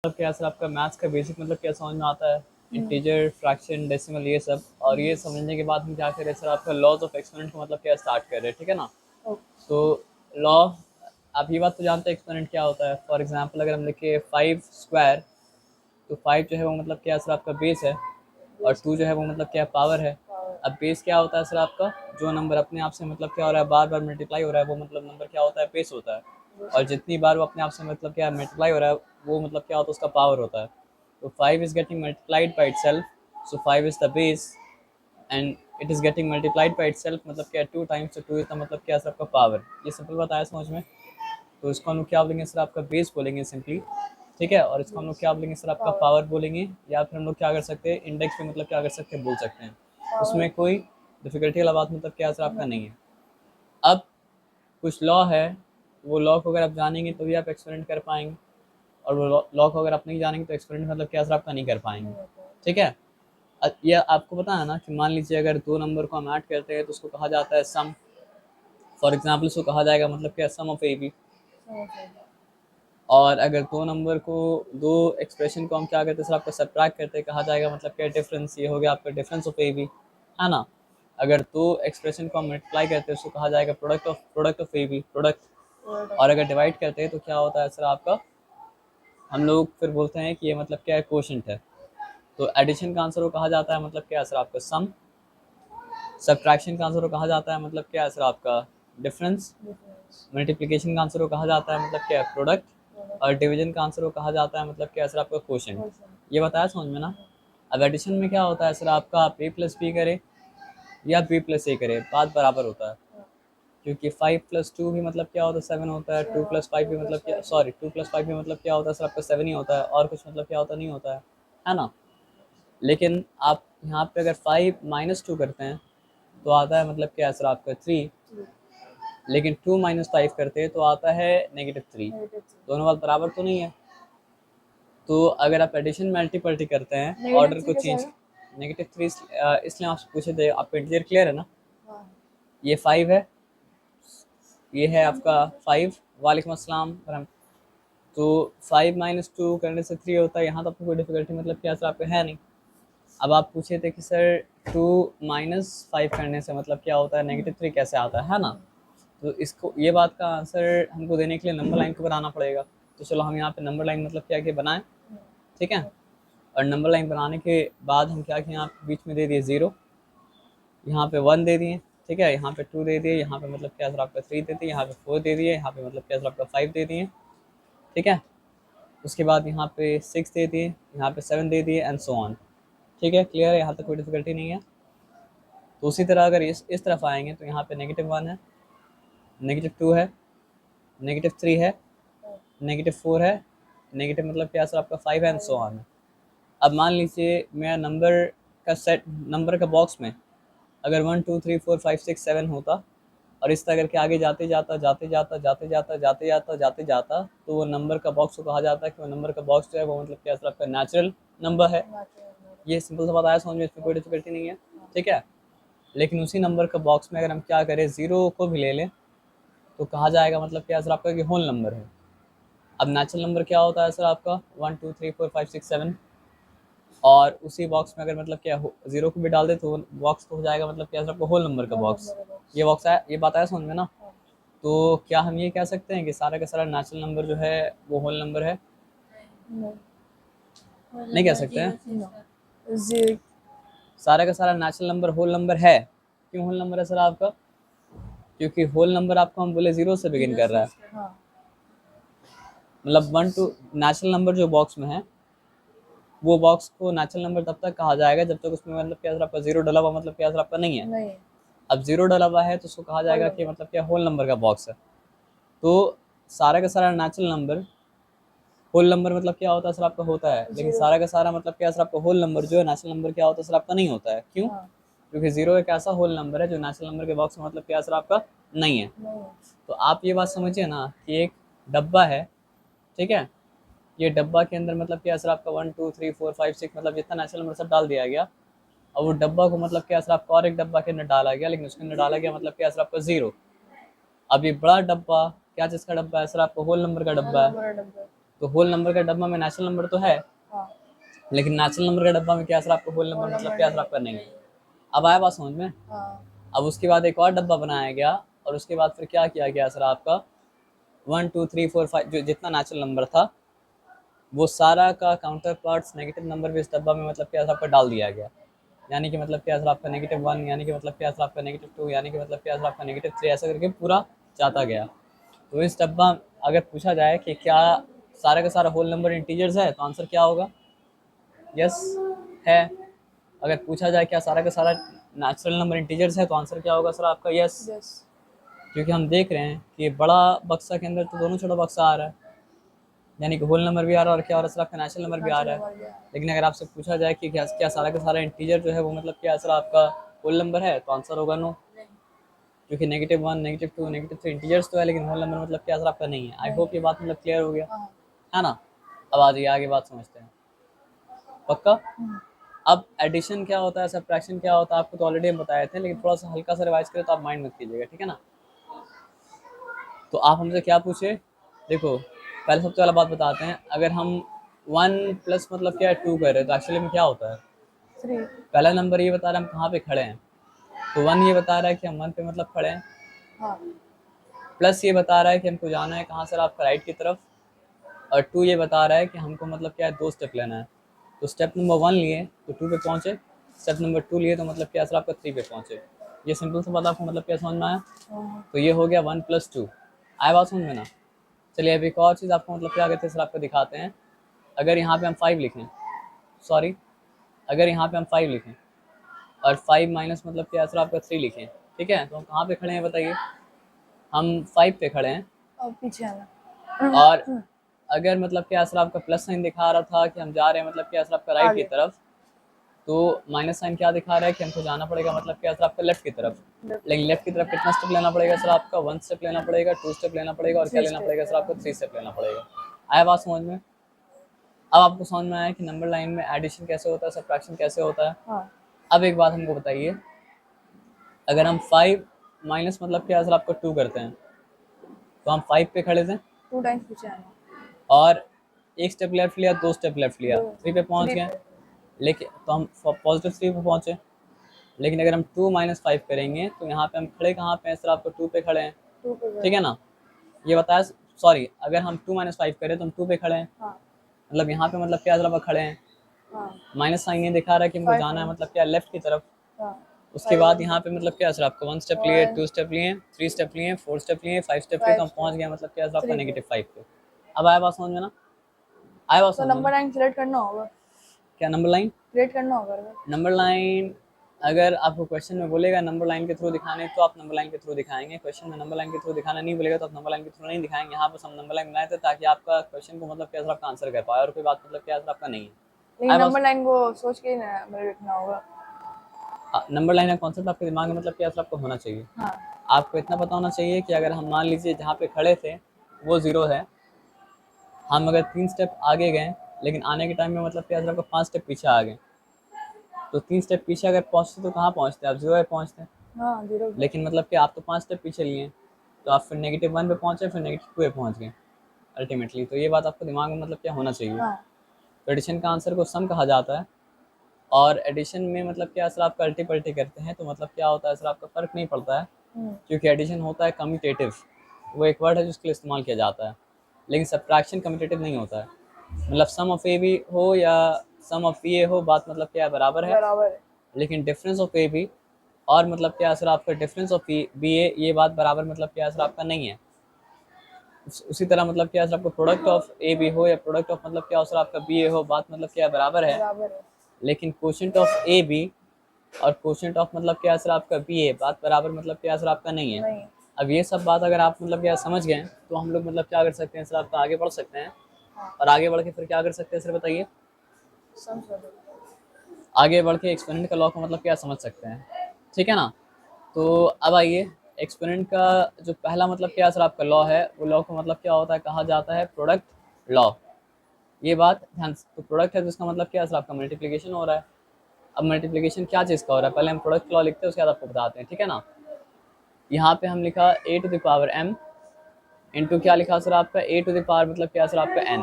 मतलब क्या सर आपका मैथ्स का बेसिक मतलब क्या समझ में आता है, इंटीजर, फ्रैक्शन, डेसिमल, ये सब। और ये समझने के बाद हम क्या करें सर, आपका लॉज ऑफ एक्सपोनेंट को मतलब क्या स्टार्ट कर रहे हैं, ठीक है ना। तो लॉ, आप ये बात तो जानते हैं एक्सपोनेंट क्या होता है। फॉर एग्जांपल अगर हम लिखे 5 स्क्वायर, तो 5 जो है वो मतलब क्या सर आपका बेस है, और 2 जो है वो मतलब क्या पावर है। अब बेस क्या होता है सर आपका, जो नंबर अपने आप से मतलब क्या हो रहा है, बार बार मल्टीप्लाई हो रहा है, वो मतलब नंबर क्या होता है, बेस होता है। और जितनी बार वो अपने आप से मतलब क्या मल्टीप्लाई हो रहा है, वो मतलब क्या होता है, उसका पावर होता है। तो 5 is getting multiplied by itself, so 5 is the base, and it is getting multiplied by itself, मतलब क्या 2 टाइम्स, तो 2 इज द मतलब क्या सर आपका पावर। ये सिंपल बताया समझ में। तो इसको हम लोग क्या बोलेंगे सर, आपका बेस बोलेंगे सिंपली, ठीक है। और इसको हम लोग क्या बोलेंगे सर, आपका पावर बोलेंगे, या फिर हम लोग क्या कर सकते हैं, इंडेक्स पे मतलब क्या कर सकते हैं, बोल सकते हैं। उसमें कोई डिफिकल्टी वाला बात मतलब क्या सर आपका नहीं है। अब कुछ लॉ है, वो लॉ को अगर आप जानेंगे तो भी आप एक्सपेरिमेंट कर पाएंगे, और वो लॉ को अगर आप नहीं जानेंगे तो एक्सपेरिमेंट मतलब क्या सर आपका नहीं कर पाएंगे, ठीक है। ये आपको पता है ना कि मान लीजिए अगर दो नंबर को हम ऐड करते हैं तो उसको कहा जाता है सम। फॉर एग्जाम्पल उसको कहा जाएगा मतलब क्या, सम ऑफ ए बी। और अगर दो नंबर को, दो एक्सप्रेशन को हम क्या करते हैं सर, आपका सब्ट्रैक्ट करते हैं, कहा जाएगा मतलब क्या, डिफरेंस। ये हो गया आपका डिफरेंस ऑफ ए बी, है ना। अगर दो एक्सप्रेशन को हम मल्टीप्लाई करते हैं उसको कहा जाएगा product of A B, product. और अगर डिवाइड करते हैं तो क्या होता है सर आपका, हम लोग फिर बोलते हैं कि ये मतलब क्या है, कोशेंट है। तो एडिशन का आंसर वो कहा जाता है मतलब क्या है सर आपका, सम। सब्ट्रैक्शन का आंसर वो कहा जाता है मतलब क्या है सर आपका, डिफरेंस। मल्टीप्लिकेशन का आंसर वो कहा जाता है मतलब क्या है, प्रोडक्ट। और डिवीजन का आंसर वो कहा जाता है मतलब क्या है सर आपका, क्वोशिएंट। ये बताया समझ में ना। अब एडिशन में क्या होता है सर आपका, आप ए प्लस बी करें या बी प्लस ए करें, बात बराबर होता है। क्योंकि 5 + 2 भी मतलब क्या होता है, 7 होता है। 2 + 5 भी मतलब क्या, सॉरी 2 + 5 भी मतलब क्या होता है सर आपका, 7 ही होता है, और कुछ मतलब क्या होता नहीं होता है ना। लेकिन आप यहाँ पे अगर 5 - 2 करते हैं तो आता है मतलब क्या है सर आपका, 3। लेकिन 2 - 5 करते हैं तो आता है -3। दोनों बात बराबर तो नहीं है। तो अगर आप एडिशन मल्टीपल्टी करते हैं, ऑर्डर को चेंज, -3 इसलिए आपसे पूछे थे, आपका इंटीजर क्लियर है ना। ये 5 है, ये है आपका 5। वालेकुम अस्सलाम। तो 5 - 2 करने से 3 होता है। यहाँ तो आपको कोई डिफिकल्टी मतलब क्या सर आपका है नहीं। अब आप पूछे थे कि सर 2 - 5 करने से मतलब क्या होता है, -3 कैसे आता है ना। तो इसको, ये बात का आंसर हमको देने के लिए नंबर लाइन को बनाना पड़ेगा। तो चलो हम यहाँ पे नंबर लाइन मतलब क्या कि बनाएं, ठीक है। और नंबर लाइन बनाने के बाद हम क्या किए, यहाँ बीच में दे दिए 0, यहाँ पे 1 दे दिए, ठीक है। यहाँ पे 2 दे दिए, यहाँ पे मतलब क्या सर आपका 3 दे दिए, यहाँ पे 4 दे दिए, यहाँ पे मतलब क्या सर आपका 5 दे दिए, ठीक है। उसके बाद यहाँ पे 6 दे दिए, यहाँ पे 7 दे दिए, एंड सो ऑन। ठीक है, क्लियर है, यहाँ तक कोई डिफिकल्टी नहीं है। तो उसी तरह अगर इस तरफ आएंगे तो यहाँ पे -1 है, -2 है, -3 है, -4 है, नेगेटिव मतलब क्या सर आपका 5 है, एंड सो ऑन है। अब मान लीजिए मेरा नंबर का सेट, नंबर का बॉक्स में अगर 1 2 3 4 5 6 7 होता, और इस तरह करके आगे जाते जाता जाते जाता जाते जाता जाते जाता जाते जाता, तो वो नंबर का बॉक्स को कहा जाता है कि वो नंबर का बॉक्स जो है वो मतलब क्या सर आपका नेचुरल नंबर है। ये सिंपल सा बताया समझ में, इसमें कोई डिफिकल्टी नहीं है, ठीक है। लेकिन उसी नंबर का बॉक्स में अगर हम क्या करें, 0 को भी ले लें तो कहा जाएगा मतलब क्या सर आपका, कि होल नंबर है। अब नेचुरल नंबर क्या होता है सर आपका, 1 2 3 4 5 6 7। और उसी बॉक्स में अगर मतलब क्या 0 को भी डाल दे तो बॉक्स को हो जाएगा मतलब क्या सर आपका, होल नंबर का बॉक्स। ये बॉक्स है, ये बात आया समझ में ना। तो क्या हम ये कह सकते हैं कि सारा का सारा नेचुरल नंबर जो है वो होल नंबर है? नहीं कह सकते हैं। सारा का सारा नेचुरल नंबर होल नंबर है। क्यों होल नंबर है सर आपका? क्योंकि होल नंबर आपको हम बोले 0 से बिगिन कर रहा है। मतलब 1 टू नेचुरल नंबर जो बॉक्स में है, वो बॉक्स को नेचुरल नंबर तब तक कहा जाएगा जब तक उसमें मतलब क्या सर आपका 0 डला हुआ मतलब क्या सर आपका नहीं है। अब 0 डला हुआ है तो उसको कहा जाएगा कि मतलब क्या, होल नंबर का बॉक्स है। तो सारा का सारा नेचुरल नंबर, होल नंबर मतलब क्या होता है सर आपका, होता है। लेकिन सारा का सारा मतलब क्या सर आपका, होल नंबर जो है नेचुरल नंबर क्या होता है सर आपका, नहीं होता है। क्यों? क्योंकि 0 एक ऐसा होल नंबर है जो नेचुरल नंबर के बॉक्स में मतलब क्या सर आपका नहीं है। तो आप ये बात समझिए ना कि एक डब्बा है, ठीक है। ये डब्बा के अंदर मतलब क्या सर आपका 1 2 3 4 5 6 मतलब जितना नेचुरल नंबर सब डाल दिया गया। और वो डब्बा को मतलब क्या सर आपका और एक डब्बा के अंदर डाला गया, लेकिन उसके अंदर डाला गया मतलब क्या सर आपका 0। अब ये बड़ा डब्बा क्या चीज़ का डब्बा है सर आपका, होल नंबर का डब्बा है। तो होल नंबर का डब्बा में नेचुरल नंबर तो है, हाँ, लेकिन नेचुरल नंबर का डब्बा में क्या सर आपका होल नंबर मतलब क्या सर आपका नहीं है। अब आया बात समझ में। हाँ, अब उसके बाद एक और डब्बा बनाया गया और उसके बाद फिर क्या किया गया सर आपका 1 2 3 4 5 जो जितना नेचुरल नंबर था वो सारा का काउंटर पार्ट्स नेगेटिव नंबर भी इस डब्बा में मतलब क्या सर आपका डाल दिया गया। यानी कि मतलब क्या सर आपका -1, यानी कि मतलब क्या सर आपका -2, यानी कि मतलब क्या सर आपका -3, ऐसा करके पूरा जाता गया। तो इस डब्बा अगर पूछा जाए कि क्या सारा का सारा होल नंबर इंटीजर्स है तो आंसर क्या होगा, यस है। अगर पूछा जाए क्या सारा का सारा नेचुरल नंबर इंटीजर्स है तो आंसर क्या होगा सर आपका, यस। यस। क्योंकि हम देख रहे हैं कि बड़ा बक्सा के अंदर तो दोनों छोटा बक्सा आ रहा है, यानी कि होल नंबर भी आ रहा है और क्या हो रहा है सर आपका नेचुरल नंबर भी आ रहा है। लेकिन अगर आपसे पूछा जाए कि क्या सारा का सारा इंटीजर जो है वो मतलब क्या सर आपका होल नंबर है तो आंसर होगा नो, क्योंकि -1, -2, -3 इंटीजर्स तो है लेकिन होल नंबर मतलब क्या सर आपका नहीं है। आई होप ये बात मतलब क्लियर हो गया, है ना। अब आ जाइए आगे बात समझते हैं, पक्का। अब एडिशन क्या होता है, सब्ट्रैक्शन क्या होता है, आपको तो ऑलरेडी हम बताए थे, लेकिन थोड़ा सा हल्का सा रिवाइज करें तो आप माइंड मत कीजिएगा, ठीक है ना। तो आप हमसे क्या पूछे, देखो पहले सबसे पहला बात बताते हैं, अगर हम 1 प्लस मतलब क्या 2 कर रहे हैं तो एक्चुअली में क्या होता है। 3। पहला नंबर ये बता रहा है हम कहाँ पे खड़े हैं, तो 1 ये बता रहा है कि हम 1 पे मतलब खड़े हैं, हाँ, प्लस ये बता रहा है कि हमको जाना है कहाँ सर आपका राइट की तरफ, और 2 ये बता रहा है कि हमको मतलब क्या है 2 स्टेप लेना है। तो स्टेप नंबर 1 लिए तो 2 पे पहुँचे, स्टेप नंबर 2 लिए तो मतलब क्या सर आपका 3 पे पहुँचे। ये सिंपल सा बात आपको मतलब क्या समझ में आया। तो ये हो गया 1 + 2, आया बात समझ में ना। चलिए अब एक और चीज़ आपको मतलब क्या कहते हैं सर आपको दिखाते हैं। अगर यहाँ पे हम 5 लिखें, सॉरी अगर यहाँ पे हम 5 लिखें और 5 माइनस मतलब क्या सर आपका 3 लिखें, ठीक है, तो हम कहाँ पे खड़े हैं बताइए, हम 5 पे खड़े हैं। और पीछे आना। और अगर मतलब क्या सर आपका प्लस साइन दिखा रहा था कि हम जा रहे हैं मतलब क्या सर आपका राइट की आगे। तरफ, तो माइनस साइन क्या दिखा रहा है कि हमको जाना पड़ेगा मतलब क्या सर आपका लेफ्ट की तरफ। लेकिन लेफ्ट की तरफ कितना स्टेप लेना पड़ेगा सर आपका, 1 स्टेप लेना पड़ेगा, 2 स्टेप लेना पड़ेगा और क्या 3 लेना स्टेप। पड़ेगा सर आपको 3 स्टेप लेना पड़ेगा। आया बात समझ में। अब आपको समझ में आया कि नंबर लाइन में एडिशन कैसे होता है, सब्ट्रैक्शन कैसे होता है। हाँ, अब एक बात हमको बताइए, अगर हम 5 माइनस मतलब क्या सर आपको 2 करते हैं, तो हम 5 पे खड़े थे 2 टाइम्स पीछे आना। और एक स्टेप लेफ्ट लिया, 2 स्टेप लेफ्ट लिया, 2, 3 पे पहुंच 3 गए। पे। लेकिन तो हम पॉजिटिव 3 पे पहुंचे। लेकिन अगर हम 2 - 5 करेंगे तो यहाँ पे हम खड़े कहाँ पे हैं सर, आपको 2 पे खड़े हैं, 2 पे गए। ठीक है ना। ये बताया, सॉरी अगर हम 2 - 5 करें तो हम 2 पे खड़े हैं, हाँ, मतलब यहाँ पे मतलब क्या सर आप खड़े हैं। हाँ, माइनस साइन ये दिखा रहा है कि हमको 5 जाना है माइनस। मतलब क्या लेफ्ट की तरफ। हाँ, उसके बाद यहाँ पे मतलब क्या सर आपको 1 स्टेप लिए, 1, 2 स्टेप लिए, 3 स्टेप लिए, 4 स्टेप लिए, 5 स्टेप लिए, तो 5 हम स्टेप। पहुँच गए मतलब क्या सर आपका 3 पे। -5 पे। अब आया बात समझ में ना, आया बात तो समझ में नंबर ना। लाइन सिलेक्ट करना होगा। क्या नंबर लाइन, क्रिएट करना होगा अगर। नंबर लाइन अगर आपको क्वेश्चन में बोलेगा नंबर लाइन के थ्रू दिखाने तो आप नंबर लाइन के थ्रू दिखाएंगे, क्वेश्चन में नंबर लाइन के थ्रू दिखाना नहीं बोलेगा तो आप नंबर लाइन के थ्रू नहीं दिखाएंगे। यहाँ बस हम नंबर लाइन बनाए थे ताकि आपका क्वेश्चन को मतलब क्या सर आपका आंसर कर पाए, और कोई बात मतलब क्या सर आपका नहीं है। लेकिन आया बस नंबर लाइन को सोच के ही ना मतलब लिखना होगा। नंबर लाइन का कॉन्सेप्ट आपके दिमाग में मतलब क्या सर आपको होना चाहिए। हाँ, आपको इतना पता होना चाहिए कि अगर हम मान लीजिए जहाँ पे खड़े थे वो 0 है, हम अगर 3 स्टेप आगे गए लेकिन आने के टाइम में मतलब क्या सर आपका 5 स्टेप पीछे आ गए, तो 3 स्टेप पीछे अगर पहुँचते तो कहाँ पहुँचते, आप 0 पे पहुँचते। हाँ, 0 पे। लेकिन मतलब कि आप तो 5 स्टेप पीछे लिए, तो आप फिर -1 पे पहुँचे, फिर -2 पे पहुँच गए अल्टीमेटली। तो ये बात आपको दिमाग में मतलब क्या होना चाहिए। हाँ, तो एडिशन का आंसर को सम कहा जाता है, और एडिशन में मतलब क्या सर आप अल्टी पल्टी करते हैं तो मतलब क्या होता है सर आपका फ़र्क नहीं पड़ता है, क्योंकि एडिशन होता है कम्यूटेटिव, वो एक वर्ड है जिसके लिए इस्तेमाल किया जाता है। लेकिन सब्ट्रैक्शन कम्यूटेटिव नहीं होता है, मतलब सम ऑफ ए बी हो या सम ऑफ बी ए हो, बात मतलब क्या बराबर है। बराबर है। लेकिन डिफरेंस ऑफ ए बी और मतलब क्या सर आपका डिफरेंस ऑफ बी ए, ये बात बराबर मतलब क्या सर आपका नहीं है। उसी तरह मतलब क्या सर आपको प्रोडक्ट ऑफ ए बी हो या प्रोडक्ट ऑफ मतलब क्या सर आपका बी ए हो, बात मतलब क्या बराबर है। बराबर है। लेकिन कोशेंट ऑफ ए बी और कोशेंट ऑफ मतलब क्या सर आपका बी ए, बात बराबर मतलब क्या सर आपका नहीं है। नहीं। अब ये सब बात अगर आप मतलब क्या समझ गए तो हम लोग मतलब क्या कर सकते हैं सर, आपका आगे बढ़ सकते हैं। हाँ, और आगे बढ़ के फिर क्या कर सकते हैं सर बताइए, सम कर दो। आगे बढ़ के एक्सपोनेंट का लॉ को मतलब क्या समझ सकते हैं, ठीक है ना। तो अब आइए, एक्सपोनेंट का जो पहला मतलब क्या सर आपका लॉ है, वो लॉ को मतलब क्या होता है, कहा जाता है प्रोडक्ट लॉ। ये बात ध्यान से, तो प्रोडक्ट है जिसका मतलब क्या सर आपका मल्टीप्लिकेशन हो रहा है। अब मल्टीप्लिकेशन क्या चीज़ का हो रहा है, पहले हम प्रोडक्ट लॉ लिखते हैं उसके बाद आपको बताते हैं, ठीक है ना। यहाँ पे हम लिखा a to the power m into क्या लिखा सर आपका a टू द पावर मतलब क्या सर आपका n,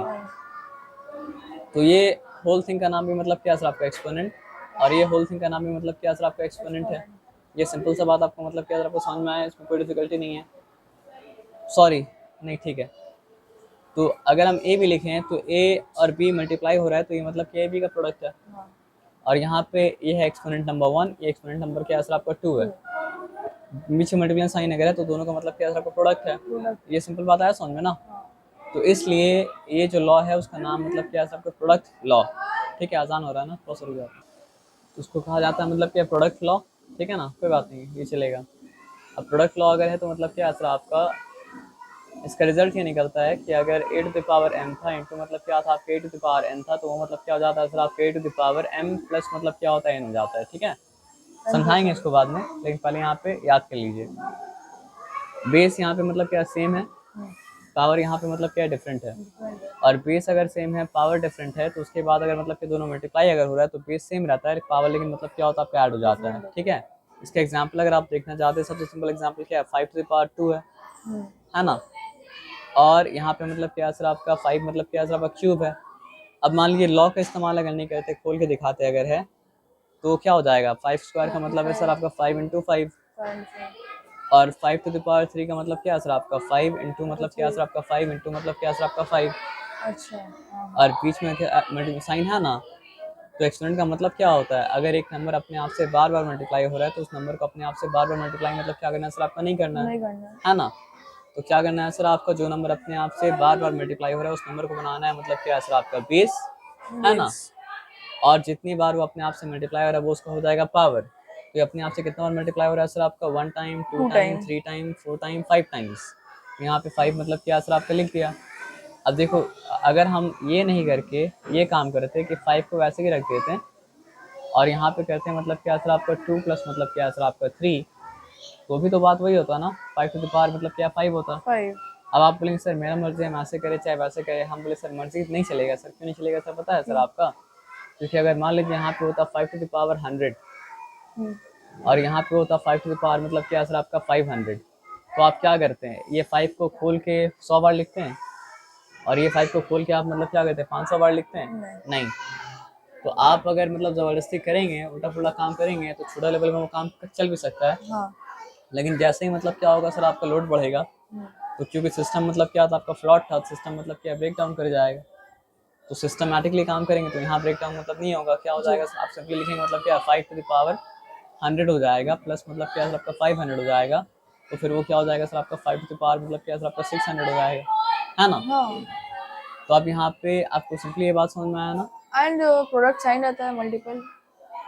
तो ये होल थिंग का नाम भी मतलब क्या सर आपका एक्सपोनेंट, और ये होल थिंग का नाम भी मतलब क्या सर आपका एक्सपोनेंट है। ये सिंपल सा बात आपको मतलब क्या सर आपको समझ में आया, इसमें कोई डिफिकल्टी नहीं है। सॉरी नहीं, ठीक है। तो अगर हम ए भी लिखें तो ए और बी मल्टीप्लाई हो रहा है, तो ये मतलब कि ए बी का प्रोडक्ट है। हाँ और यहाँ पे ये है एक्सपोनेंट नंबर 1, ये एक्सपोनेंट नंबर क्या सर आपका 2 है। बीच में मल्टीप्लिकेशन साइन अगर है तो दोनों का मतलब क्या सर आपका प्रोडक्ट है। प्रोडक्ट। ये सिंपल बात आया समझ में ना। हाँ तो इसलिए ये जो लॉ है उसका नाम मतलब क्या है सबका प्रोडक्ट लॉ। ठीक है, आसान हो रहा है ना, बहुत सारी बात। उसको कहा जाता है मतलब क्या प्रोडक्ट लॉ। ठीक है ना, कोई बात नहीं, ये चलेगा। अब प्रोडक्ट लॉ अगर है तो मतलब क्या असर आपका, इसका रिजल्ट ये निकलता है कि अगर ए टू द पावर एम था इंटू मतलब क्या था आपका a to the power N था, तो वो मतलब क्या हो जाता है सर आपका a to the power m plus मतलब क्या होता है एन हो जाता है। ठीक है, समझाएंगे इसको बाद में, लेकिन पहले यहाँ पे याद कर लीजिए। बेस यहाँ पे मतलब क्या सेम है, पावर यहाँ पे मतलब क्या डिफरेंट है। डिफरेंट है। और बेस अगर सेम है पावर डिफरेंट है, तो उसके बाद अगर मतलब कि दोनों मल्टीप्लाई अगर हो रहा है तो बेस सेम रहता है पावर, लेकिन मतलब क्या होता है आपका ऐड हो जाता है। ठीक है, इसका एग्जांपल अगर आप देखना चाहते हैं, सबसे सिंपल एग्जांपल क्या है, 5 टू द पावर 2 है ना। और यहाँ पे मतलब क्या सर आपका 5 मतलब क्या सर आपका क्यूब है। अब मान लीजिए लॉ का इस्तेमाल अगर नहीं करते, खोल के दिखाते अगर है, तो क्या हो जाएगा, 5 स्क्वायर का मतलब है सर आपका 5 इंटू 5, और 5 टू द पावर 3 का मतलब क्या सर आपका 5 इंटू मतलब क्या सर आपका 5 इंटू मतलब क्या सर आपका 5। अच्छा हाँ। और बीच में मल्टीप्लाई साइन है ना, तो एक्सपोनेंट का मतलब क्या होता है, अगर एक नंबर अपने आप से बार बार मल्टीप्लाई हो रहा है तो उस नंबर को अपने आप से बार बार मल्टीप्लाई मतलब क्या करना है सर आपका नहीं करना नहीं करना है ना। तो क्या करना है सर आपका, जो नंबर अपने आप से बार बार मल्टीप्लाई हो रहा है उस नंबर को बनाना है मतलब क्या है सर आपका बेस, है ना। और जितनी बार वो अपने आप से मल्टीप्लाई हो रहा है वो उसका हो जाएगा पावर। तो ये अपने आप से कितना बार मल्टीप्लाई हो रहा है सर आपका 1 time 2 2 time time. 3 time 4 time 5 times. यहाँ पे 5 मतलब क्या सर आपका लिख दिया। अब देखो, अगर हम ये नहीं करके ये काम करते कि 5 को वैसे ही रख देते हैं और यहाँ पे करते हैं मतलब क्या सर आपका 2 प्लस मतलब क्या सर आपका 3, तो भी तो बात वही होता ना, 5 टू द पावर मतलब क्या 5 होता। 5। अब आप बोलेंगे सर मेरा मर्जी है, हम ऐसे करें चाहे वैसे करें। हम बोले सर मर्जी नहीं चलेगा सर, क्यों नहीं चलेगा सर पता है सर आपका, क्योंकि अगर मान लीजिए यहाँ पे होता 5 टू द पावर 100 और यहाँ पे होता 5 टू द पावर मतलब क्या सर आपका 500, तो आप क्या करते हैं, ये 5 को खोल के 100 बार लिखते हैं और ये 5 को खोल के आप मतलब क्या करते हैं 500 बार लिखते हैं नहीं। तो आप अगर मतलब ज़बरदस्ती करेंगे, उल्टा पुल्टा काम करेंगे, तो छोटा लेवल में वो काम चल भी सकता है। हाँ। लेकिन जैसे ही मतलब क्या होगा सर आपका लोड बढ़ेगा, तो क्योंकि सिस्टम मतलब क्या था आपका फ्लॉट था, सिस्टम मतलब क्या ब्रेक डाउन कर जाएगा। तो सिस्टमैटिकली काम करेंगे तो यहाँ ब्रेक डाउन मतलब नहीं होगा, क्या हो जाएगा आप सिंपली लिखेंगे मतलब क्या 5 टू द पावर 100 हो जाएगा प्लस मतलब क्या सर आपका 500 हो जाएगा, तो फिर वो क्या हो जाएगा सर आपका 5 टू द पावर मतलब क्या सर आपका 600 हो जाएगा, है ना। हाँ। तो अब यहाँ पे आपको सिंपली ये बात समझ में आया ना। एंड प्रोडक्ट साइन रहता है मल्टीपल,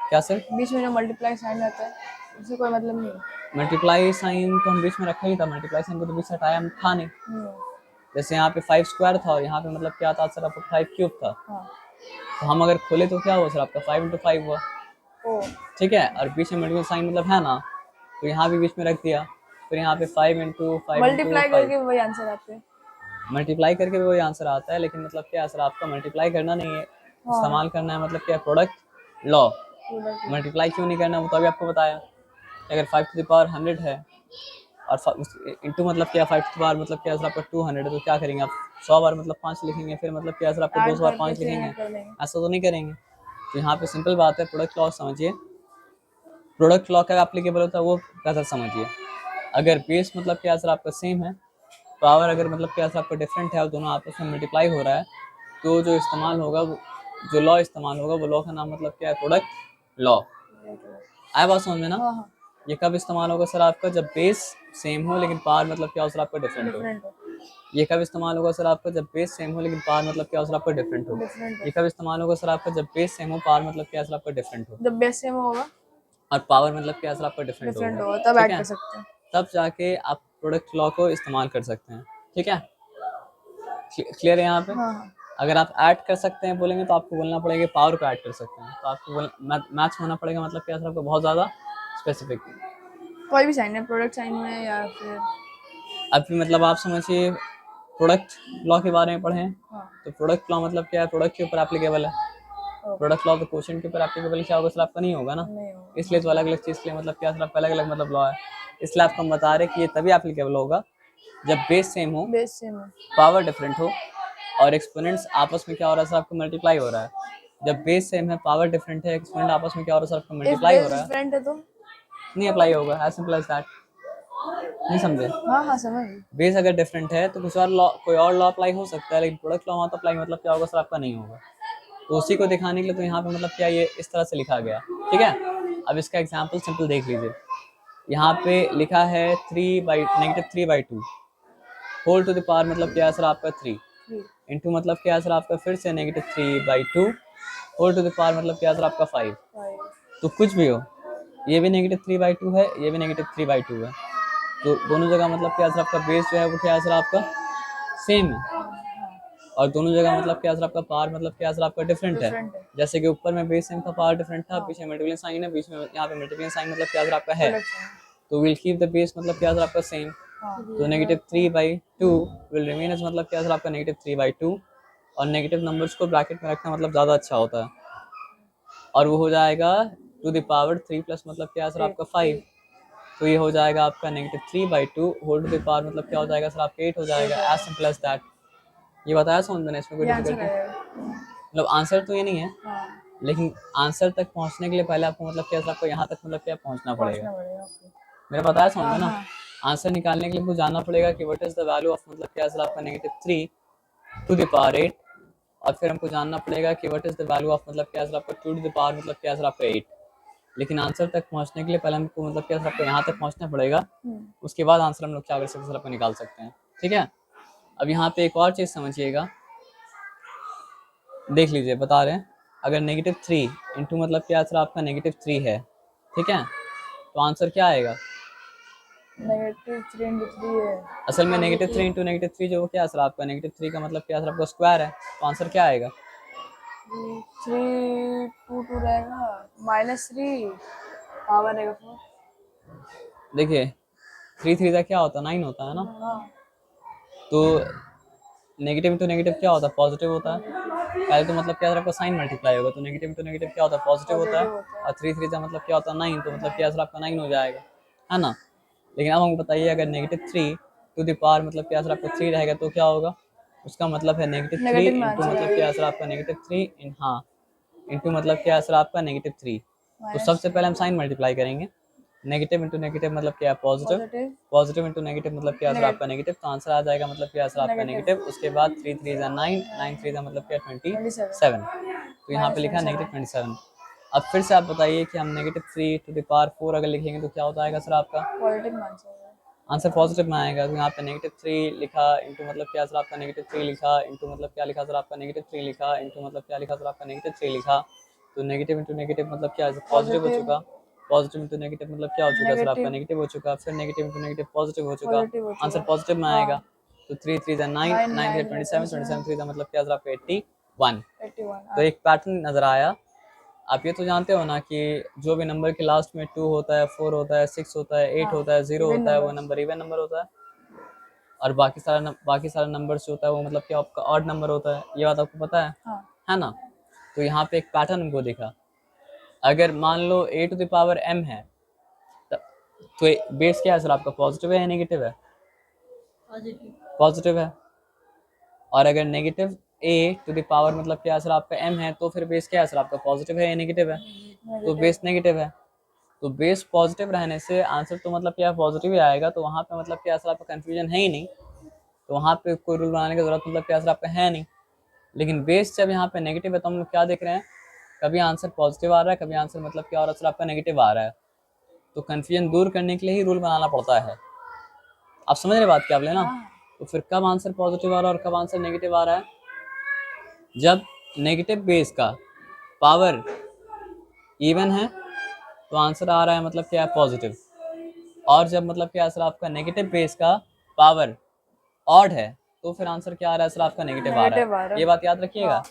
क्या सर, बीच में जो मल्टीप्लाई साइन रहता है उससे कोई मतलब नहीं है। मल्टीप्लाई साइन तो हम बीच में रखा ही था, मल्टीप्लाई साइन को तो बीच से हटाया था नहीं। जैसे यहाँ पे 5 स्क्वायर था और यहाँ पे मतलब क्या था सर आपका 5 क्यूब था। हाँ। तो हम अगर खोले तो क्या हुआ सर आपका 5 इंटू 5 हुआ। ठीक है, और बीच में मल्टीप्लाई साइन मतलब है ना, तो यहाँ भी बीच में रख दिया। फिर यहाँ पे 5 इंटू 5 इंटू मल्टीप्लाई 5, करके वही आंसर आते हैं। मल्टीप्लाई करके भी वही आंसर आता है, लेकिन मतलब क्या सर आपका मल्टीप्लाई करना नहीं है, इस्तेमाल करना है मतलब क्या प्रोडक्ट लॉ। मल्टीप्लाई क्यों नहीं करना वो तो अभी आपको बताया। अगर 5 टू द पावर 100 है और इंटू मतलब क्या 5 टू द पावर मतलब क्या सर आपका 200 है, तो क्या करेंगे आप 100 बार मतलब 5 लिखेंगे, फिर मतलब क्या सर आपका 200 बार 5 लिखेंगे, ऐसा तो नहीं करेंगे। तो यहाँ पे सिंपल बात है, प्रोडक्ट लॉ समझिए, प्रोडक्ट लॉ का एप्लीकेबल होता है वो बेहतर समझिए। अगर बेस मतलब क्या सर आपका सेम है, पावर अगर मतलब क्या सर आपका डिफरेंट है और दोनों आपस में मल्टीप्लाई हो रहा है, तो जो इस्तेमाल होगा जो लॉ इस्तेमाल होगा वो लॉ का नाम मतलब क्या है प्रोडक्ट लॉ। आया बात समझ में ना। ये कब इस्तेमाल होगा सर आपका, जब बेस सेम हो लेकिन पावर मतलब क्या हो सर आपका डिफरेंट हो। ये कब इस्तेमाल होगा सर आपका, जब बेस सेम हो लेकिन पावर मतलब क्या हो सर आपका डिफरेंट हो। ये कब इस्तेमाल होगा सर आपका, जब बेस सेम हो पावर मतलब क्या सर आपका डिफरेंट हो। जब बेस सेम होगा और पावर मतलब क्या सर आपका डिफरेंट होगा, तब ठीक ऐड है, कर सकते हैं। तब जाके आप प्रोडक्ट लॉ को इस्तेमाल कर सकते हैं। ठीक है, क्लियर है यहाँ पे। अगर आप ऐड कर सकते हैं बोलेंगे तो आपको बोलना पड़ेगा पावर को ऐड कर सकते हैं, तो आपको मैच होना पड़ेगा मतलब क्या सर आपको बहुत ज़्यादा स्पेसिफिक। कोई भी साइन है प्रोडक्ट साइन में या फिर अभी मतलब आप समझिए प्रोडक्ट लॉ के बारे में पढ़ें, तो प्रोडक्ट लॉ मतलब क्या है, प्रोडक्ट के ऊपर एप्लीकेबल है। प्रोडक्ट लॉ तो क्वेश्चन के ऊपर एप्लीकेबल क्या होगा सर आपका नहीं होगा ना, इसलिए तो अलग अलग चीज़ के लिए मतलब क्या सर आपका अलग अलग मतलब लॉ है। इसलिए आपको बता रहे कि ये तभी एप्लीकेबल होगा जब बेस सेम हो, पावर डिफरेंट हो और एक्सपोनेंट्स आपस में क्या हो रहा है सर, आपका मल्टीप्लाई हो रहा है। जब बेस सेम है, पावर डिफरेंट है, एक्सपोनेंट आपस में क्या हो रहा है सर, आपका इफ मल्टीप्लाई हो बेस रहा है, डिफरेंट है तो? नहीं अप्लाई होगा, एज सिंपल एज दैट। नहीं समझे? हाँ हाँ समझ गई। बेस अगर डिफरेंट है तो कुछ और लॉ, कोई और लॉ अप्लाई हो सकता है, लेकिन प्रोडक्ट लॉ वहाँ तो अप्लाई मतलब क्या होगा सर, आपका नहीं होगा। तो उसी को दिखाने के लिए तो यहाँ पे मतलब क्या ये इस तरह से लिखा गया, ठीक है। अब इसका एग्जाम्पल सिंपल देख लीजिए। यहाँ पे लिखा है -3/2 होल टू द पावर मतलब क्या है सर, आपका 3 इंटू मतलब क्या है सर, आपका फिर से -3/2 होल टू द पावर मतलब क्या है सर, आपका 5। तो कुछ भी हो, ये भी -3/2 है, ये भी -3/2 है, तो दोनों जगह मतलब क्या है सर, आपका बेस जो है वो क्या है सर, आपका सेम है। और दोनों जगह मतलब क्या है सर, आपका पावर मतलब क्या है सर, आपका डिफरेंट है। डिफरेंट है। जैसे कि ऊपर में बेस सेम था, पावर डिफरेंट था, हाँ। पीछे मल्टीप्लिकेशन साइन है, बीच में यहाँ पे मल्टीप्लिकेशन साइन मतलब क्या है सर, आपका है। Product sign. तो विल कीप द बेस मतलब क्या है सर, आपका सेम। हाँ। तो -3/2 विल रिमेन एज मतलब क्या है सर, आपका -3/2। और नेगेटिव नंबर्स को ब्रैकेट में रखना मतलब ज़्यादा अच्छा होता है। और वो हो जाएगा टू द पावर 3 प्लस मतलब क्या है सर, आपका 5। तो ये हो जाएगा आपका -3/2 होल टू द पावर मतलब क्या हो जाएगा सर, आपका 8 हो जाएगा, एज सिंपल एज दैट। ये बताया समझ में, इसमें कोई ये आंसर डिफिकल्टी आएगा। मतलब आंसर तो ये नहीं है, हाँ लेकिन आंसर तक पहुंचने के लिए पहले आपको मतलब क्या सर, आपको यहाँ तक मतलब क्या पहुंचना पड़ेगा। पहुंचना पड़ेगा। ओके। मेरा बताया समझ हाँ में ना। हाँ। आंसर निकालने के लिए आपको जानना पड़ेगा कि what is the value of मतलब क्या सर, आपका -3 टू द पावर 8। और फिर हमको जानना पड़ेगा कि what is the value of मतलब क्या सर, आपका 2 टू द पावर मतलब क्या सर, आपका 8। लेकिन आंसर तक पहुंचने के लिए पहले हमको मतलब क्या सर, आपको यहाँ तक पहुंचना पड़ेगा, उसके बाद आंसर हम लोग क्या कर सकते हैं सर, आपको निकाल सकते हैं, ठीक है। अब यहाँ पे एक और चीज़ समझिएगा, देख लीजिए, बता रहे हैं। अगर -3 इंटू मतलब क्या सर, आपका -3 है, ठीक है, तो आंसर क्या आएगा। -3 है। असल में -3 इंटू -3 जो क्या है सर, आपका -3 का मतलब क्या है सर, आपका स्क्वायर है, तो आंसर क्या आएगा। 3 2 रहेगा, -3 पावर रहेगा 4। देखिए 3 3 का क्या होता है, 9 होता है ना। हाँ। तो नेगेटिव इंटू नेगेटिव क्या होता है, पॉजिटिव होता है। पहले तो मतलब क्या सर, आपका साइन मल्टीप्लाई होगा, तो नेगेटिव इंटू नेगेटिव क्या होता है, पॉजिटिव होता है। पॉजिटिव होता है। और 3 3 का मतलब क्या होता है, 9, तो मतलब क्या सर, आपका 9 हो जाएगा, है ना। लेकिन अब हमको बताइए, अगर -3 टू द पावर मतलब क्या सर, आपका 3 रहेगा तो क्या होगा। उसका मतलब है -3 नेगेटिव में इंटू आंसर मतलब क्या सर, आपका -3 इन, हाँ, इंटू मतलब क्या सर, आपका -3। तो सबसे -3 पहले हम साइन मल्टीप्लाई करेंगे। नेगेटिव इंटू नेगेटिव मतलब क्या है, positive. Positive positive into negative मतलब क्या सर, आपका नेगेटिव। तो आंसर आ जाएगा मतलब क्या सर, आपका नेगेटिव नेगेटिव। उसके बाद 3 3 9, 9 3 मतलब क्या 27 27। तो यहाँ पे लिखा है -27। -27। अब फिर से आप बताइए कि हम -3 टू द पावर 4 अगर लिखेंगे तो क्या होता है सर, आपका पॉजिटिव में आंसर है। आंसर पॉजिटिव में आएगा। तो यहाँ पे -3 लिखा इंटू मतलब क्या सर, आपका -3 लिखा इंटू मतलब क्या लिखा सर, आपका -3 लिखा इंटू मतलब क्या लिखा सर, आपका -3 लिखा। तो नेगेटिव इंटू नेगेटिव मतलब क्या है, पॉजिटिव हो पॉजिटिव चुका। पॉजिटिव इंटू नेगेटिव मतलब क्या हो चुका सर, आपका नेगेटिव नेगेटिव हो चुका। फिर नेगेटिव इंटू नेगेटिव पॉजिटिव हो चुका, पॉजिटिव हो आंसर चुका। पॉजिटिव में हाँ। आएगा। तो 3 3 9, 9 9 9 27, 27 3 मतलब क्या सर, आपका 81। 81 तो एक पैटर्न नजर आया। आप ये तो जानते हो ना कि जो भी नंबर के लास्ट में 2 होता है, 4 होता है, 6 होता है, 8 हाँ। होता है, 0 इवन होता है, वो नंबर्स। नंबर इवन नंबर होता है। और बाकी सारा नंबर्स जो होता है वो मतलब क्या आपका ऑड नंबर होता है। ये बात आपको पता हाँ। है ना। तो यहाँ पे एक पैटर्न हमको दिखा। अगर मान लो a to the power m है, तो बेस क्या है सर, आपका पॉजिटिव है या नेगेटिव है, पॉजिटिव है। और अगर negative a to the power मतलब क्या है सर, आपका m है, तो फिर बेस क्या है सर, आपका पॉजिटिव है या नेगेटिव है, तो बेस नेगेटिव है। तो बेस पॉजिटिव रहने से आंसर तो मतलब क्या पॉजिटिव ही आएगा। तो वहाँ पे मतलब क्या सर, आपका कंफ्यूजन है ही नहीं। तो वहाँ पे कोई रूल बनाने की जरूरत मतलब क्या सर, आपका है नहीं। लेकिन बेस जब यहाँ पे नेगेटिव है तो हम लोग क्या देख रहे हैं, कभी आंसर पॉजिटिव आ रहा है, कभी आंसर मतलब क्या हो रहा है सर, आपका नेगेटिव आ रहा है। तो कंफ्यूजन दूर करने के लिए ही रूल बनाना पड़ता है। आप समझ रहे बात क्या आप लेना। तो फिर कब आंसर पॉजिटिव आ रहा है और कब आंसर नेगेटिव आ रहा है, जब नेगेटिव बेस का पावर इवन है तो आंसर आ रहा है मतलब क्या है, पॉजिटिव। और जब मतलब क्या है सर, आपका नेगेटिव बेस का पावर ऑड है तो फिर आंसर क्या आ रहा है सर, आपका नेगेटिव आ रहा नेगेटिव आ है। रहा ये है। बात याद रखिएगा। हाँ।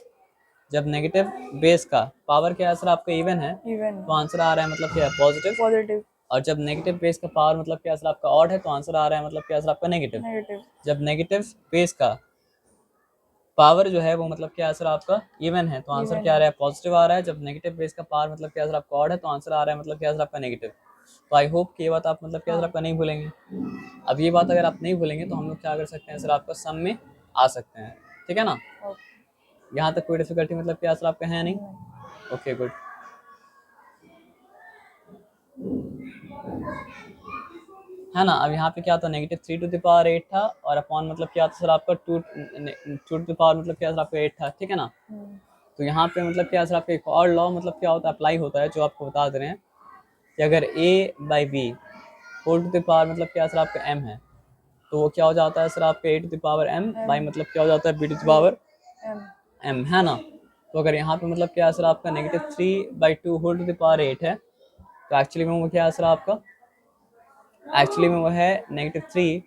जब नेगेटिव बेस का पावर क्या है सर, आपका इवन है, इवन तो आंसर आ रहा है मतलब क्या है, पॉजिटिव। पॉजिटिव और जब नेगेटिव बेस का पावर मतलब क्या है सर, आपका ऑड है, तो आंसर आ रहा है मतलब क्या है सर, आपका नेगेटिव। नेगेटिव जब नेगेटिव बेस का पावर जो है वो मतलब क्या है सर, आपका इवन है, तो आंसर इवन क्या आ है। रहा है, पॉजिटिव आ रहा है। जब नेगेटिव बेस का पावर मतलब क्या है सर, आपका ऑड है, तो आंसर आ रहा है मतलब क्या है सर, आपका नेगेटिव। तो आई होप कि ये बात आप मतलब क्या सर, हाँ। आपका नहीं भूलेंगे। अब ये बात अगर आप नहीं भूलेंगे तो हम लोग क्या कर सकते हैं सर, आपका सम में आ सकते हैं। ठीक है ना, ओके। यहाँ तक कोई डिफिकल्टी मतलब क्या सर आपका है नहीं? Okay good. है ना, अब यहाँ पे क्या था, -3⁸ था, और अपॉन मतलब क्या था सर आपका 2 मतलब क्या सर आपका 8 था, ठीक है ना। तो यहाँ पे मतलब क्या सर आपका एक और लॉ मतलब क्या होता है, अप्लाई होता है, जो आपको बता दे रहे हैं कि अगर a/b whole to the power मतलब क्या सर आपका m है, तो वो क्या हो जाता है सर आपका a⁴m बाई मतलब क्या हो जाता है b⁴ m, है ना। तो अगर यहाँ पे मतलब क्या सर आपका -3/2 होल टू द पावर 8 है, तो एक्चुअली में वो क्या है सर आपका, एक्चुअली में वो है -3⁸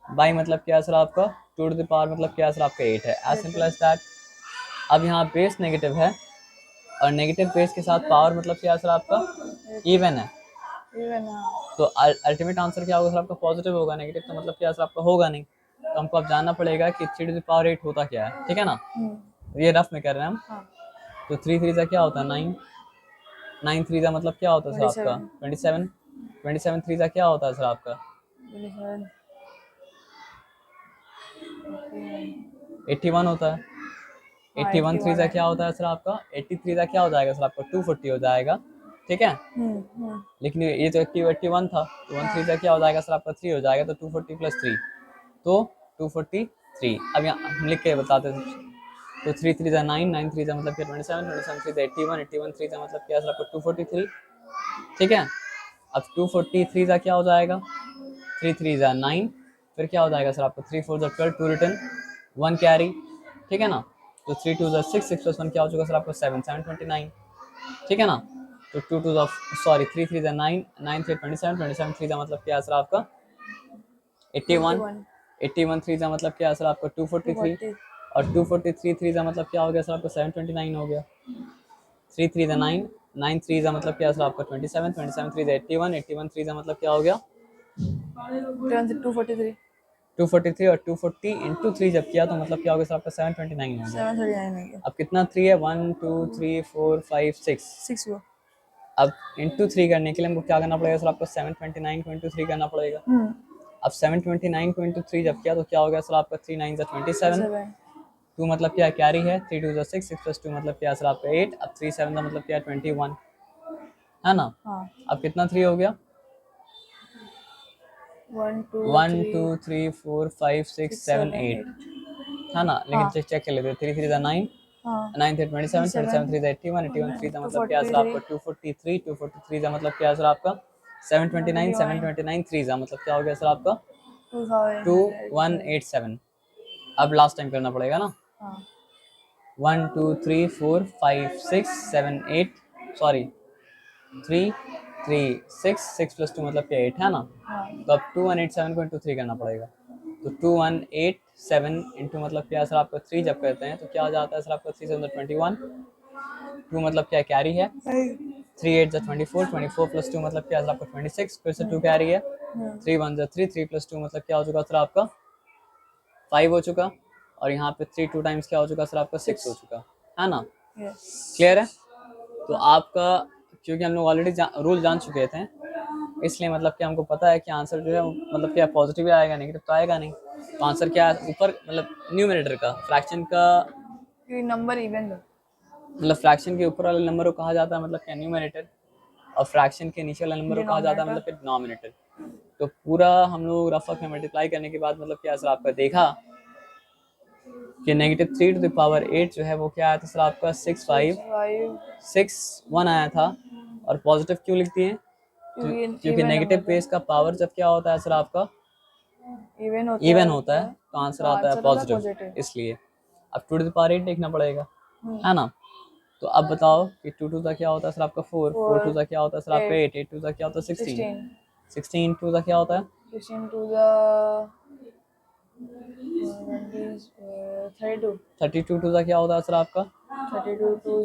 बाई मतलब क्या है सर आपका 2 मतलब क्या है सर आपका 8 है, एज सिंपल एज दैट। अब यहाँ बेस नेगेटिव है, और नेगेटिव बेस के साथ पावर मतलब क्या है सर आपका इवन है, तो अल्टीमेट आंसर क्या होगा सर आपका, पॉजिटिव होगा, नेगेटिव तो मतलब क्या सर आपका होगा नहीं। तो हमको अब जानना पड़ेगा कि 3⁸ होता क्या है, ठीक है ना। तो ये रफ में कर रहे हैं हम। तो 3 3 क्या होता है 9, 9 3 मतलब क्या होता है सर आपका 27, 27 3 क्या होता है सर आपका 81 होता है। 81 3 क्या होता है सर आपका 83 क्या हो जाएगा सर आपका 240 हो जाएगा, ठीक है। लेकिन ये तो 81 था, तो 1 3 क्या हो जाएगा सर आपका 3 हो जाएगा, तो 240 + 3 तो 243। अब यहाँ हम लिख के बताते हैं। तो 3 3 9, 9 3 मतलब क्या 27, 27 3 81, 81 3 मतलब क्या सर आपका 243, ठीक है। अब 243 क्या हो जाएगा, 3 3 9, फिर क्या हो जाएगा सर आपका 3 4 12, 2 रिटर्न 1 कैरी, ठीक है ना। तो 3 2 6, 6 + 1 क्या हो चुका सर आपका 7 7 29, ठीक है ना। तो 2 2 सॉरी 3 3 9, 9 3 27, 27 3 मतलब क्या है सर आपका 81, 81 3 मतलब क्या है सर आपका 243, और 243 3 मतलब क्या हो गया सर आपका 729 हो गया। 3 3 9, 9 3 मतलब क्या है सर आपका 27, 27 3 81, 81 3 मतलब क्या हो गया 243 243, और 240 × 3 जब किया तो मतलब क्या हो गया सर आपका 729 हो गया। 739 अब कितना 3 है, 1 2 3 4 5 6 हुआ। अब इंटू 3 करने के लिए हमको क्या करना पड़ेगा सर आपको 729 को × 3 करना पड़ेगा। अब 729 को × 3 जब किया तो क्या हो गया सर आपका 3 9 27, 2 मतलब क्या कैरी है, 3 2 6, 6 + 2 मतलब क्या सर आपका 8, अब 3 7 का मतलब क्या 21, है ना। अब कितना 3 हो गया 1 2 3 4 5 6 7 8, है ना। लेकिन चेक कर लेते, 3 3 9, 9 3 27, 27 3 81, 81 3 का मतलब क्या सर आपका 243, 243 का मतलब क्या सर आपका 729, 729 3 का मतलब क्या हो गया सर आपका 2187। अब लास्ट टाइम करना पड़ेगा ना, 1 2 3 4 5 6 7 8, सॉरी 3 3 6, 6 + 2 मतलब क्या 8, है ना। तो अब 2187 को × 3 करना पड़ेगा। तो 2187 इंटू मतलब क्या सर आपका 3 जब करते हैं तो क्या आ जाता है सर आपका 3 7 21, 2 मतलब क्या कैरी है, 3 8 24, 24 + 2 मतलब क्या सर आपका 26, फिर से 2 कैरी है, 3 1 3, 3 + 2 मतलब क्या हो चुका सर आपका 5 हो चुका, और यहाँ पे 3 2 टाइम्स क्या हो चुका सर आपका 6 हो चुका, है ना। क्लियर है। तो आपका क्योंकि हम लोग ऑलरेडी रूल जान चुके थे, इसलिए मतलब कि हमको पता है कि आंसर जो है मतलब क्या पॉजिटिव ही आएगा, नेगेटिव तो आएगा नहीं। तो आंसर क्या है ऊपर मतलब न्यूमरेटर का, फ्रैक्शन का नंबर इवन मतलब फ्रैक्शन के ऊपर वाले नंबर को कहा जाता है मतलब क्या न्यूमरेटर, और फ्रैक्शन के नीचे वाले नंबर को कहा जाता है मतलब डिनोमिनेटर। तो पूरा हम लोग रफक में मल्टीप्लाई करने के बाद मतलब क्या सर आपका देखा कि -3⁸ जो है वो क्या आया था सर आपका 6561 आया था। और पॉजिटिव क्यों लिखती हैं, क्योंकि नेगेटिव बेस का पावर जब क्या होता है सर आपका इवन होता है तो आंसर आता है पॉजिटिव, इसलिए। अब 2⁸ देखना पड़ेगा, है ना। तो अब बताओ कि 2 2 का क्या होता है सर आपका 4, 4 2 का क्या होता है सर आपका 8, 8 2 का क्या होता है 16, 16 2 का क्या होता है 32 2 का क्या होता है सर आपका 64 हो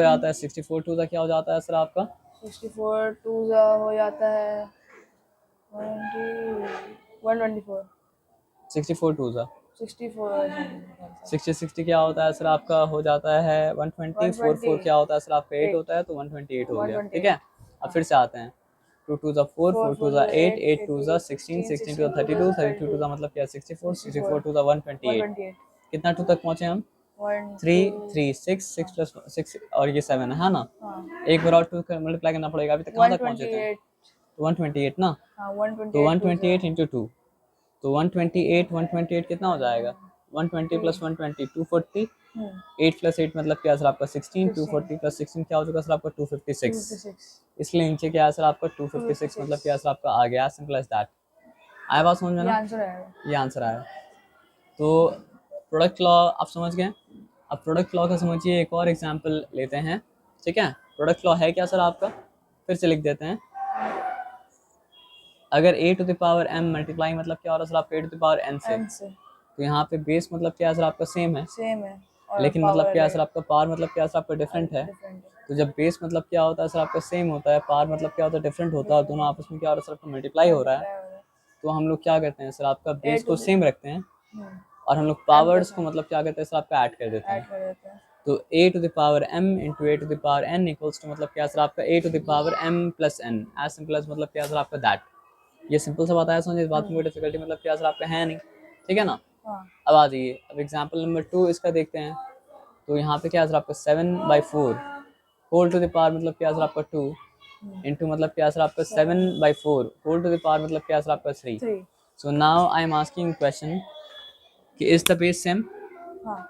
जाता है, 64 2 का क्या हो जाता है सर आपका 64 2 हो जाता है 124, 64 2 का 64 60 क्या होता है सर आपका हो जाता है 120, 4 4 क्या होता है सर आपका 8 होता है तो 128 हो गया, ठीक है। अब फिर से आते हैं 2 2 ज़ा 4, 4 2 ज़ा 8, 8 2 ज़ा 16, 16 16 2 ज़ा 32, 32 2 ज़ा मतलब क्या 64, 64 2 ज़ा 128। 128 कितना 2 तक पहुँचे हम? 1 3 2 3 6 6 प्लस 6 और ये 7 है ना? हाँ एक बार और 2 का मल्टीप्लाई करना पड़ेगा। अभी तक कहाँ तक पहुँचे थे? 128 तो 128 ना? हाँ तो 128 128 इंटू 2, तो 128 128 कितना हो जाएगा? 120 प्लस 120 240, 8 प्लस 8 मतलब क्या सर आपका 16, 240 प्लस 16 क्या हो चुका सर आपका 256। 256 इसलिए नीचे क्या है सर आपका 256 मतलब क्या सर आपका आ गया, सिंपल एज दैट। आया बात समझ में ये ना? आंसर आएगा। ये आंसर आया। तो प्रोडक्ट लॉ आप समझ गए। अब प्रोडक्ट लॉ का समझिए एक और एग्जांपल लेते हैं, ठीक है। प्रोडक्ट लॉ है क्या सर आपका, फिर से लिख देते हैं। अगर a to the power m multiply मतलब क्या हो रहा है सर आपका a to the power n से, n से तो यहाँ पे बेस मतलब क्या है सर आपका सेम है, सेम है और लेकिन मतलब क्या है सर आपका पावर मतलब क्या है सर आपका डिफरेंट है। डिफरेंट है। तो जब बेस मतलब क्या होता है सर आपका सेम होता है, पावर मतलब क्या होता है डिफरेंट होता है, दोनों आपस में क्या हो रहा है सर आपका मल्टीप्लाई हो रहा है, तो हम लोग क्या करते हैं सर आपका बेस को सेम रखते हैं और हम लोग पावर्स को मतलब क्या करते हैं सर आपका ऐड कर देते ऐड हैं। कर देते हैं। तो a to the power m into a to the power n equals to मतलब क्या सर आपका a to the power m plus n, as simple as मतलब क्या सर आपका दैट। ये सिंपल सा बात है, समझिए इस बात में कोई डिफिकल्टी मतलब क्या सर आपका है नहीं, ठीक है ना। हाँ अब आ जाइए, अब एग्जांपल नंबर 2 इसका देखते हैं। तो यहाँ पे क्या सर आपका 7/4 होल टू द पावर मतलब क्या सर आपका 2 इंटू मतलब क्या सर आपका 7/4 होल टू द पावर मतलब क्या सर आपका 3। 3 so now I am asking question कि इज द बेस सेम, हाँ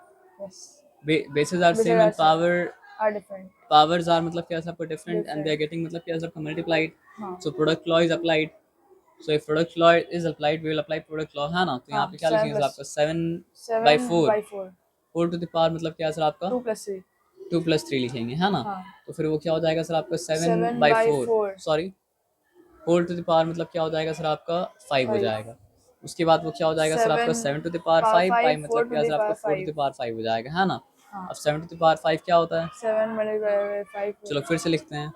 yes bases are same and are different powers are मतलब क्या आपका different and they are different getting मतलब क्या आपका multiplied, हाँ so product law is applied, so if product law is applied we will apply product law है ना। तो यहाँ हाँ पे क्या 7 लिखेंगे सर plus आपका 7/4 7/4 होल टू द पावर मतलब क्या सर आपका 2 plus 3 2 + 3 लिखेंगे है ना। हाँ तो फिर वो क्या हो जाएगा सर आपका 7/4 7/4 sorry whole to the power मतलब क्या हो जाएगा सर आपका 5 हो 5 जाएगा। उसके बाद वो क्या हो जाएगा सर आपका 7 7 टू द पावर 5 5 पाई मतलब 4 to क्या the सर आपका power 4 टू 5 द पावर 5 हो जाएगा है ना। हाँ अब 7 टू द पावर 5 क्या होता है, 7 multiplied by 5 चलो फिर से लिखते हैं।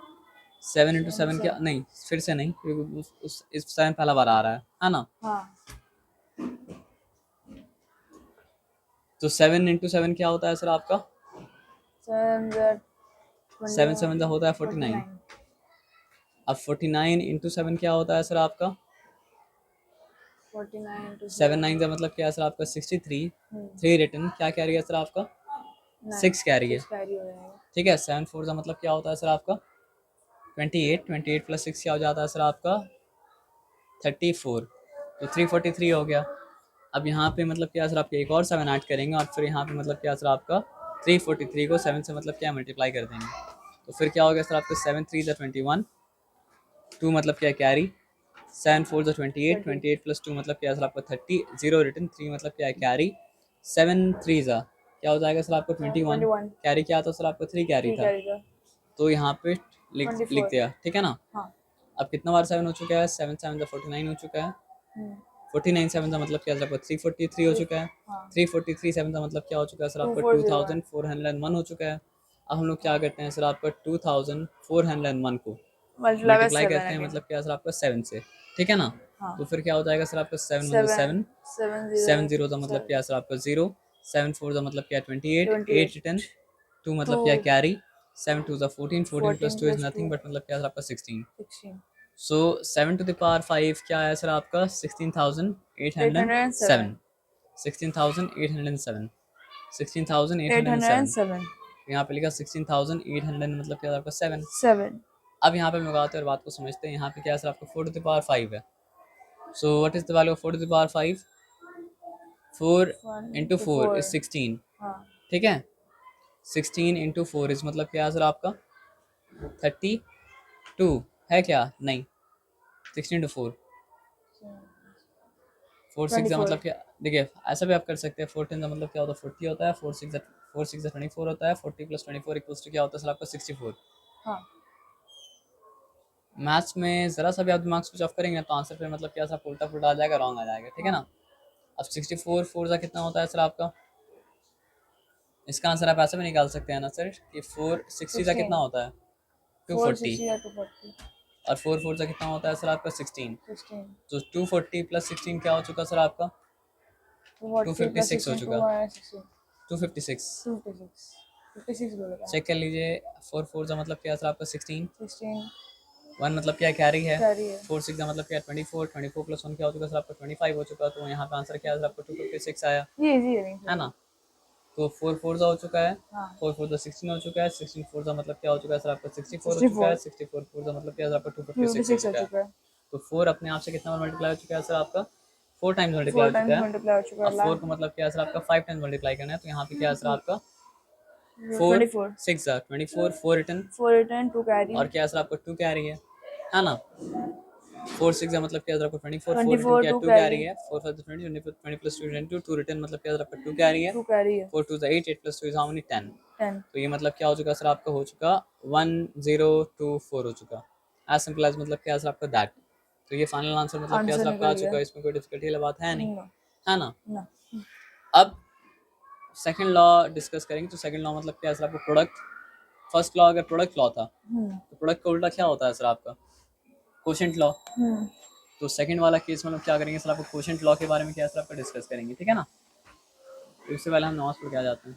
7 इंटू 7 क्या, नहीं फिर से नहीं क्योंकि इस 7 पहला बार आ रहा है ना। हाँ तो 7 इंटू 7 क्या होता है सर आपका 7 7 7 21 होता है 49। अब 49 इंटू 7 क्या होता है सर आपका 49 to 7 7 9 का मतलब क्या है सर आपका 63। 3 रिटर्न क्या कैरी है सर आपका 6 कैरी है, 6 कैरी हो जाएगा। ठीक है। 7 4 का मतलब क्या होता है सर आपका 28, 28 प्लस 6 क्या हो जाता है सर आपका 34, तो 343 हो गया। अब यहाँ पे मतलब क्या सर आपका एक और 7 ऐड करेंगे और फिर यहाँ पे मतलब क्या सर आपका 343 को 7 से मतलब क्या मल्टीप्लाई कर देंगे। तो फिर क्या हो गया सर आपका 7 3 ज़ा 21, 2 मतलब क्या कैरी, 7 4 ज़ा 28, 28 प्लस 2 मतलब क्या सर आपका 30, 0 रिटर्न, 3 मतलब क्या है कैरी, 7 3 ज़ा क्या हो जाएगा सर आपको 21, 21 कैरी क्या था सर आपका 3 कैरी 3 था, कैरी का तो यहाँ पे लिख 24 दिया, ठीक है ना। हाँ अब कितना बार 7 हो चुका है, 7 7 49 हो चुका है, 49 7 का मतलब क्या सर आपका 343 हो चुका है, हाँ 343 7 का मतलब क्या हो चुका है सर आपका 2401 2401 हो चुका है। अब हम लोग क्या करते हैं सर आपका 2401 को मल्टीप्लाई बाय मल्टीप्लाई 7 करते हैं अगेन मतलब क्या सर आपका 7 से, ठीक है ना। हाँ तो फिर क्या हो जाएगा सर आपका 7 1 7 7, 7 7 0 0 का मतलब क्या सर आपका 0, 7 4 का मतलब क्या 28, 8 28 रिटर्न, 2 मतलब क्या 2 carry, 7 2 14, 14 plus 14 2 is plus 2 nothing but मतलब क्या सर आपका 16। 16 सो 7 टू द पावर 5 क्या है सर आपका 16,807, 807 16,807, 16,807, 807 यहाँ पे लिखा 16,800 मतलब क्या आपका 7। 7 अब यहाँ पे हम लोग आते हैं और बात को समझते हैं। यहाँ पे क्या है सर आपका 4 टू द पावर 5 है, so what is the value of 4 to the power 5, 4 1 into to 4 4 is 16, हाँ ठीक है। 16 इंटू 4 इज मतलब क्या है सर आपका 32 है क्या, नहीं 16 इंटू 4, 4 6 का 24 मतलब क्या, देखिए ऐसा भी आप कर सकते हैं। 14 का मतलब क्या होता है 40 होता है, 4 6 24 होता है, 40 प्लस 24 इक्वल्स टू क्या होता है सर आपका 64। हाँ मैथ्स में ज़रा सा भी आप दिमाग स्विच ऑफ करेंगे ना तो आंसर फिर मतलब क्या सर उल्टा पुल्टा आ जाएगा, रॉन्ग आ जाएगा, ठीक है ना। अब 64 4 का कितना होता है सर आपका, इसका आंसर आप ऐसे भी निकाल सकते हैं ना सर कि 4 60 का कितना 16 होता है 4 240, 60 या 240 और 4 4 का कितना होता है सर आपका 16, 16 तो 240 प्लस 16 क्या हो चुका सर आपका 240 plus 256 हो 16 चुका, 216 256। 256 56 बोलेगा चेक कर लीजिए 4 4 का मतलब क्या है सर आपका 16, 16 1 मतलब क्या कैरी है, कैरी है। 4 6 मतलब क्या 24, 24 प्लस 1 क्या हो चुका सर आपका 25 हो चुका, तो यहाँ पे आंसर क्या है सर आपका 256 आया, ये इजी है नहीं है ना। तो 4 4 हो चुका है, हाँ 4 4 16 हो चुका है, 16 4 मतलब क्या हो चुका है सर आपका 64 हो चुका है, 64 64 4 मतलब क्या है सर आपका 256 हो 256 हो चुका है। चुका है। तो 4 अपने आप से कितना बार मल्टीप्लाई हो चुका है सर आपका 4 टाइम्स मल्टीप्लाई 4 हो चुका टाइम्स है। मल्टीप्लाई हो चुका अब है। 4 को मतलब क्या है सर आपका 5 टाइम्स मल्टीप्लाई करना है, तो यहाँ पे क्या है सर आपका 4 24 6 24, 4 रिटर्न 4 रिटर्न 2 कैरी और क्या है सर आपका 2 कैरी है ना। 4 6 मतलब क्या है सर आपका 24, 4 रिटर्न 24 क्या 2 2 कैरी कैरी है, 4 5 20, 20 प्लस 2 22, 2 रिटर्न मतलब क्या है सर आपका 2 कैरी है, 2 कैरी है 4 2 8, 8 प्लस 2 इज हाउ मेनी 10। 10। तो ये मतलब क्या हो चुका सर आपका हो चुका 1024 हो चुका, एज सिंपल एज मतलब क्या है सर आपका दैट। तो ये फाइनल आंसर मतलब क्या आंसर सर आपका आ निकल चुका गया। है, इसमें कोई डिफिकल्टी वाली बात है नहीं, नो है ना। नो। अब सेकंड लॉ डिस्कस करेंगे, तो सेकंड लॉ मतलब क्या है सर आपको प्रोडक्ट, फर्स्ट लॉ अगर प्रोडक्ट लॉ था तो प्रोडक्ट का उल्टा क्या होता है सर आपका कोशेंट लॉ। तो सेकंड वाला केस में हम लोग क्या करेंगे सर आपको कोशेंट लॉ के बारे में क्या है सर आपका डिस्कस करेंगे, ठीक है ना। तो इससे पहले हम नॉस पर क्या जाते हैं।